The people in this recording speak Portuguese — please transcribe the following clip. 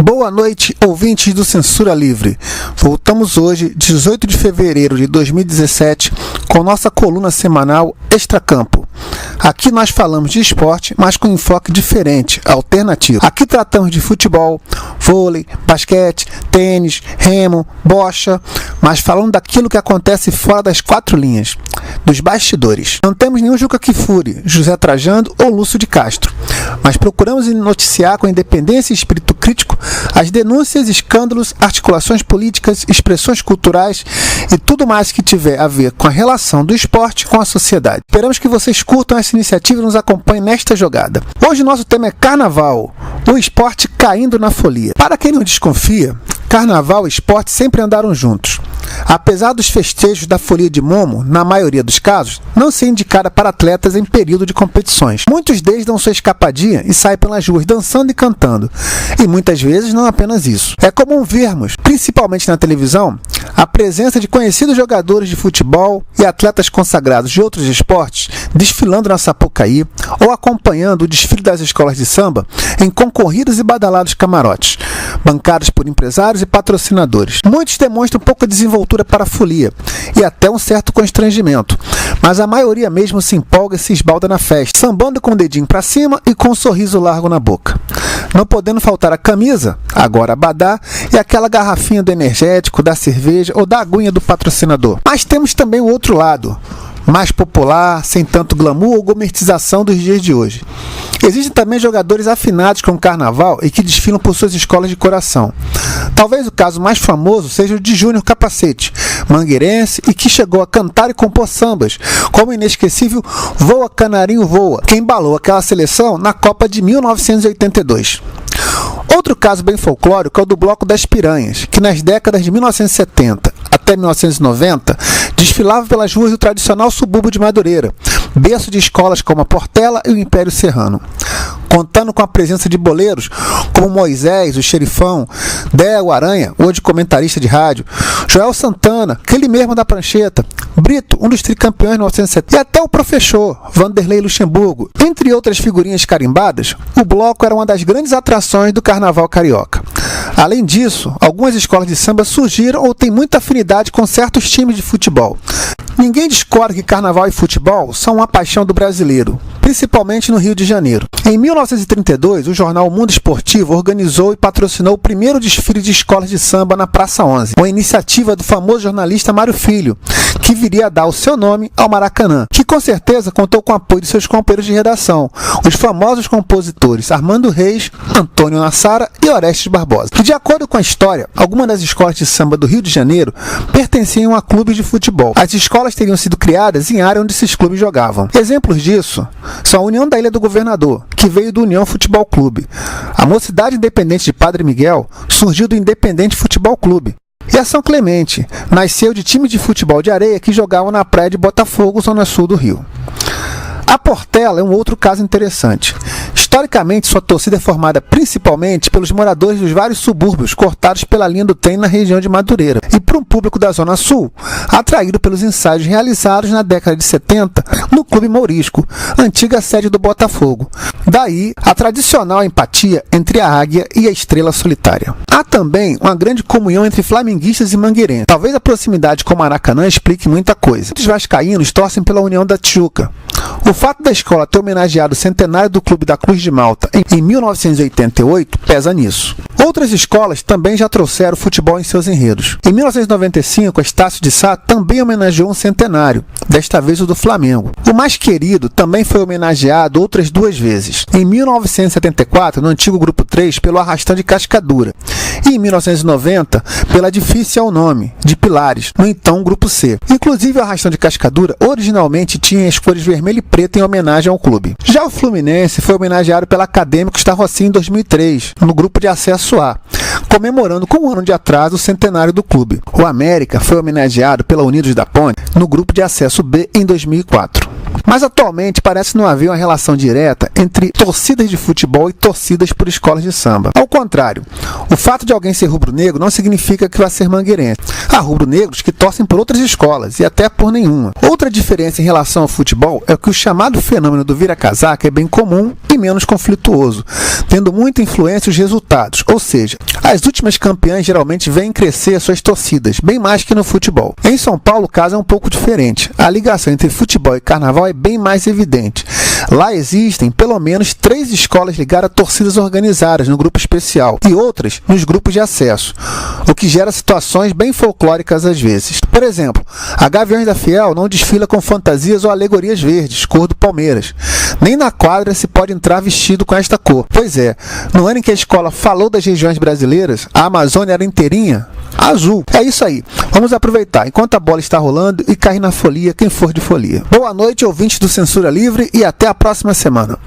Boa noite, ouvintes do Censura Livre. Voltamos hoje, 18 de fevereiro de 2017, com nossa coluna semanal Extracampo. Aqui nós falamos de esporte, mas com enfoque diferente, alternativo. Aqui tratamos de futebol, vôlei, basquete, tênis, remo, bocha, mas falando daquilo que acontece fora das quatro linhas, dos bastidores. Não temos nenhum Juca Kfouri, José Trajano ou Lúcio de Castro, mas procuramos noticiar com independência e espírito crítico as denúncias, escândalos, articulações políticas, expressões culturais e tudo mais que tiver a ver com a relação do esporte com a sociedade. Esperamos que vocês curtam essa iniciativa e nos acompanhem nesta jogada. Hoje nosso tema é Carnaval, o esporte caindo na folia. Para quem não desconfia, Carnaval e esporte sempre andaram juntos. Apesar dos festejos da folia de Momo, na maioria dos casos, não ser indicada para atletas em período de competições. Muitos deles dão sua escapadinha e saem pelas ruas dançando e cantando. E muitas vezes não apenas isso. É comum vermos, principalmente na televisão, a presença de conhecidos jogadores de futebol e atletas consagrados de outros esportes desfilando na Sapucaí ou acompanhando o desfile das escolas de samba em concorridos e badalados camarotes, bancados por empresários e patrocinadores. Muitos demonstram pouca desenvoltura para a folia e até um certo constrangimento, mas a maioria mesmo se empolga e se esbalda na festa, sambando com o dedinho para cima e com um sorriso largo na boca. Não podendo faltar a camisa, agora abadá, e aquela garrafinha do energético, da cerveja ou da aguinha do patrocinador. Mas temos também o outro lado, mais popular, sem tanto glamour ou gourmetização dos dias de hoje. Existem também jogadores afinados com o carnaval e que desfilam por suas escolas de coração. Talvez o caso mais famoso seja o de Júnior Capacete, mangueirense e que chegou a cantar e compor sambas, como o inesquecível Voa Canarinho Voa, que embalou aquela seleção na Copa de 1982. Outro caso bem folclórico é o do Bloco das Piranhas, que nas décadas de 1970 até 1990 desfilava pelas ruas do tradicional subúrbio de Madureira, berço de escolas como a Portela e o Império Serrano. Contando com a presença de boleiros como Moisés, o Xerifão, Dé, o Aranha, hoje comentarista de rádio, Joel Santana, aquele mesmo da prancheta, Brito, um dos tricampeões de 1970, e até o professor, Vanderlei Luxemburgo. Entre outras figurinhas carimbadas, o bloco era uma das grandes atrações do carnaval carioca. Além disso, algumas escolas de samba surgiram ou têm muita afinidade com certos times de futebol. Ninguém discorda que carnaval e futebol são uma paixão do brasileiro, principalmente no Rio de Janeiro. Em 1932, o jornal Mundo Esportivo organizou e patrocinou o primeiro desfile de escolas de samba na Praça 11, uma iniciativa do famoso jornalista Mário Filho, que viria a dar o seu nome ao Maracanã, que com certeza contou com o apoio de seus companheiros de redação, os famosos compositores Armando Reis, Antônio Nassara e Orestes Barbosa. De acordo com a história, algumas das escolas de samba do Rio de Janeiro pertenciam a clubes de futebol. As escolas teriam sido criadas em área onde esses clubes jogavam. Exemplos disso são a União da Ilha do Governador, que veio do União Futebol Clube. A Mocidade Independente de Padre Miguel surgiu do Independente Futebol Clube. E a São Clemente nasceu de times de futebol de areia que jogavam na praia de Botafogo, zona sul do Rio. A Portela é um outro caso interessante. Historicamente, sua torcida é formada principalmente pelos moradores dos vários subúrbios cortados pela linha do trem na região de Madureira e por um público da Zona Sul, atraído pelos ensaios realizados na década de 70 no Clube Mourisco, antiga sede do Botafogo. Daí, a tradicional empatia entre a águia e a estrela solitária. Há também uma grande comunhão entre flamenguistas e mangueirenses. Talvez a proximidade com o Maracanã explique muita coisa. Muitos vascaínos torcem pela União da Tijuca. O fato da escola ter homenageado o centenário do Clube da Cruz de Malta em 1988 pesa nisso. Outras escolas também já trouxeram futebol em seus enredos. Em 1995, a Estácio de Sá também homenageou um centenário, desta vez o do Flamengo. O mais querido também foi homenageado outras duas vezes. Em 1974, no antigo Grupo 3, pelo Arrastão de Cascadura. E em 1990, pela difícil ao nome, de Pilares, no então Grupo C. Inclusive, o Arrastão de Cascadura originalmente tinha as cores vermelho e preto em homenagem ao clube. Já o Fluminense foi homenageado pela Acadêmicos da Rocinha em 2003, no grupo de acesso A, comemorando com um ano de atraso o centenário do clube. O América foi homenageado pela Unidos da Ponte no grupo de acesso B em 2004. Mas atualmente parece não haver uma relação direta entre torcidas de futebol e torcidas por escolas de samba. Ao contrário, o fato de alguém ser rubro-negro não significa que vai ser mangueirense. Há rubro-negros que torcem por outras escolas e até por nenhuma. Outra diferença em relação ao futebol é que o chamado fenômeno do vira-casaca é bem comum e menos conflituoso, tendo muita influência os resultados, ou seja, as últimas campeãs geralmente veem crescer suas torcidas, bem mais que no futebol. Em São Paulo o caso é um pouco diferente. A ligação entre futebol e carnaval é bem mais evidente. Lá existem pelo menos 3 escolas ligadas a torcidas organizadas no grupo especial e outras nos grupos de acesso, o que gera situações bem folclóricas às vezes. Por exemplo, a Gaviões da Fiel não desfila com fantasias ou alegorias verdes, cor do Palmeiras. Nem na quadra se pode entrar vestido com esta cor. Pois é, no ano em que a escola falou das regiões brasileiras, a Amazônia era inteirinha azul. É isso aí. Vamos aproveitar enquanto a bola está rolando e cair na folia quem for de folia. Boa noite, ouvintes do Censura Livre, e até a próxima semana.